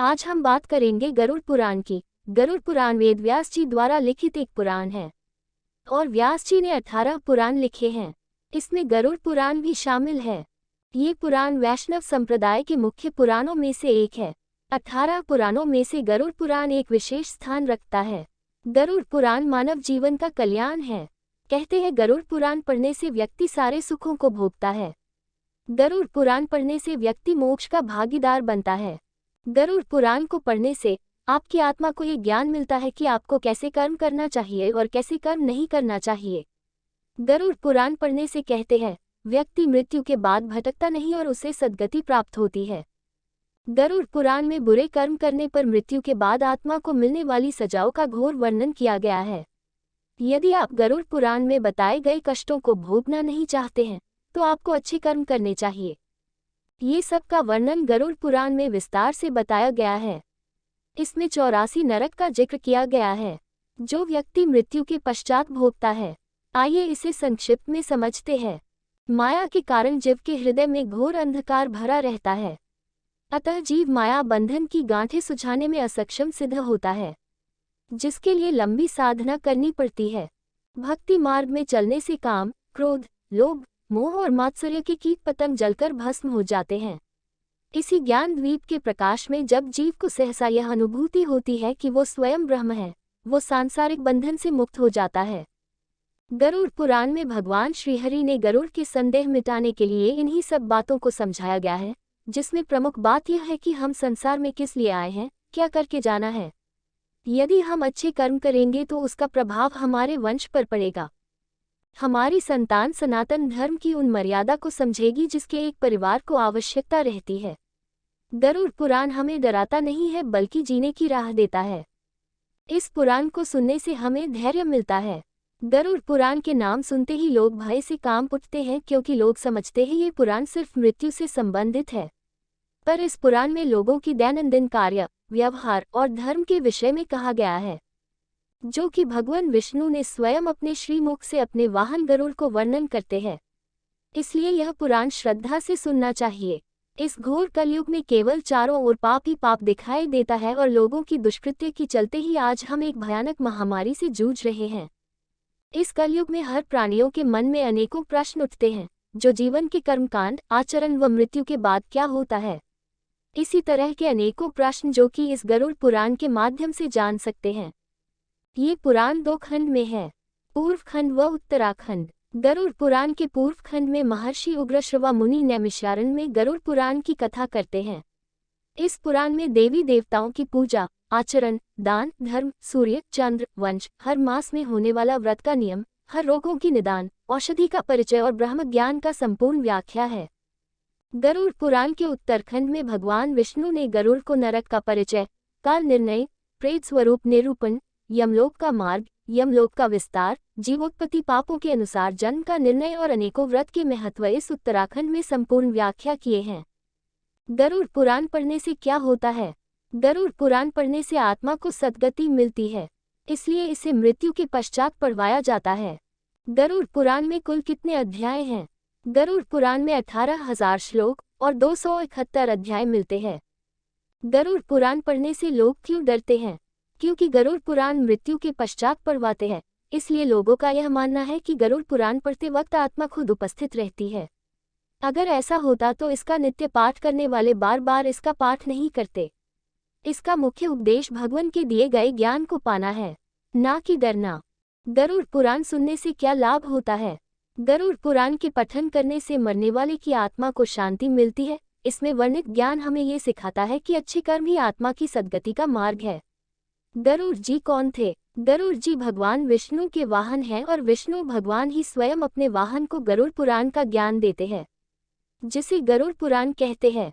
आज हम बात करेंगे गरुड़ पुराण की। गरुड़ पुराण वेद व्यास जी द्वारा लिखित एक पुराण है और व्यास जी ने 18 पुराण लिखे हैं। इसमें गरुड़ पुराण भी शामिल है। ये पुराण वैष्णव संप्रदाय के मुख्य पुराणों में से एक है। 18 पुराणों में से गरुड़ पुराण एक विशेष स्थान रखता है। गरुड़ पुराण मानव जीवन का कल्याण है। कहते हैं गरुड़ पुराण पढ़ने से व्यक्ति सारे सुखों को भोगता है। गरुड़ पुराण पढ़ने से व्यक्ति मोक्ष का भागीदार बनता है। गरुड़ पुराण को पढ़ने से आपकी आत्मा को ये ज्ञान मिलता है कि आपको कैसे कर्म करना चाहिए और कैसे कर्म नहीं करना चाहिए। गरुड़ पुराण पढ़ने से कहते हैं व्यक्ति मृत्यु के बाद भटकता नहीं और उसे सद्गति प्राप्त होती है। गरुड़ पुराण में बुरे कर्म करने पर मृत्यु के बाद आत्मा को मिलने वाली सजाओं का घोर वर्णन किया गया है। यदि आप गरुड़ पुराण में बताए गए कष्टों को भोगना नहीं चाहते हैं तो आपको अच्छे कर्म करने चाहिए। ये सब का वर्णन गरुड़ पुराण में विस्तार से बताया गया है। इसमें 84 नरक का जिक्र किया गया है जो व्यक्ति मृत्यु के पश्चात भोगता है। आइए इसे संक्षिप्त में समझते हैं। माया के कारण जीव के हृदय में घोर अंधकार भरा रहता है, अतः जीव माया बंधन की गांठें सुझाने में असक्षम सिद्ध होता है, जिसके लिए लंबी साधना करनी पड़ती है। भक्ति मार्ग में चलने से काम, क्रोध, लोभ, मोह और मात्सर्य के कीट पतंग जलकर भस्म हो जाते हैं। इसी ज्ञान द्वीप के प्रकाश में जब जीव को सहसा यह अनुभूति होती है कि वो स्वयं ब्रह्म है, वो सांसारिक बंधन से मुक्त हो जाता है। गरुड़ पुराण में भगवान श्रीहरि ने गरुड़ के संदेह मिटाने के लिए इन्हीं सब बातों को समझाया गया है, जिसमें प्रमुख बात यह है कि हम संसार में किस लिए आए हैं, क्या करके जाना है। यदि हम अच्छे कर्म करेंगे तो उसका प्रभाव हमारे वंश पर पड़ेगा। हमारी संतान सनातन धर्म की उन मर्यादा को समझेगी जिसके एक परिवार को आवश्यकता रहती है। गरुड़ पुराण हमें डराता नहीं है बल्कि जीने की राह देता है। इस पुराण को सुनने से हमें धैर्य मिलता है। गरुड़ पुराण के नाम सुनते ही लोग भय से कांप उठते हैं क्योंकि लोग समझते हैं ये पुराण सिर्फ मृत्यु से संबंधित है। पर इस पुराण में लोगों की दैनंदिन कार्य, व्यवहार और धर्म के विषय में कहा गया है, जो कि भगवान विष्णु ने स्वयं अपने श्रीमुख से अपने वाहन गरुड़ को वर्णन करते हैं। इसलिए यह पुराण श्रद्धा से सुनना चाहिए। इस घोर कलयुग में केवल चारों ओर पाप ही पाप दिखाई देता है और लोगों की दुष्कृत्य के चलते ही आज हम एक भयानक महामारी से जूझ रहे हैं। इस कलयुग में हर प्राणियों के मन में अनेकों प्रश्न उठते हैं, जो जीवन के कर्मकांड, आचरण व मृत्यु के बाद क्या होता है। इसी तरह के अनेकों प्रश्न जो कि इस गरुड़ पुराण के माध्यम से जान सकते हैं। ये पुराण 2 खंड में है, पूर्व खंड व उत्तराखंड। गरुड़ पुराण के पूर्व खंड में महर्षि उग्रश्रवा मुनि नैमिषारण्य में गरुड़ पुराण की कथा करते हैं। इस पुराण में देवी देवताओं की पूजा, आचरण, दान, धर्म, सूर्य, चंद्र, वंश, हर मास में होने वाला व्रत का नियम, हर रोगों की निदान, औषधि का परिचय और ब्रह्म ज्ञान का संपूर्ण व्याख्या है। गरुड़ पुराण के उत्तरखंड में भगवान विष्णु ने गरुड़ को नरक का परिचय, काल निर्णय, प्रेत स्वरूप निरूपण, यमलोक का मार्ग, यमलोक का विस्तार, जीवोत्पत्ति, पापों के अनुसार जन्म का निर्णय और अनेकों व्रत के महत्व इस उत्तराखंड में संपूर्ण व्याख्या किए हैं। गरुड़ पुराण पढ़ने से क्या होता है? गरुड़ पुराण पढ़ने से आत्मा को सद्गति मिलती है, इसलिए इसे मृत्यु के पश्चात पढ़वाया जाता है। गरुड़ पुराण में कुल कितने अध्याय हैं? गरुड़ पुराण में 18,000 श्लोक और 271 अध्याय मिलते हैं। गरुड़ पुराण पढ़ने से लोग क्यों डरते हैं? क्योंकि गरुड़ पुराण मृत्यु के पश्चात पढ़वाते हैं, इसलिए लोगों का यह मानना है कि गरुड़ पुराण पढ़ते वक्त आत्मा खुद उपस्थित रहती है। अगर ऐसा होता तो इसका नित्य पाठ करने वाले बार बार इसका पाठ नहीं करते। इसका मुख्य उपदेश भगवान के दिए गए ज्ञान को पाना है, ना कि डरना। गरुड़ पुराण सुनने से क्या लाभ होता है? गरुड़ पुराण के पठन करने से मरने वाले की आत्मा को शांति मिलती है। इसमें वर्णित ज्ञान हमें ये सिखाता है कि अच्छे कर्म ही आत्मा की सद्गति का मार्ग है। गरुड़ जी कौन थे? गरुड़ जी भगवान विष्णु के वाहन हैं और विष्णु भगवान ही स्वयं अपने वाहन को गरुड़ पुराण का ज्ञान देते हैं, जिसे गरुड़ पुराण कहते हैं।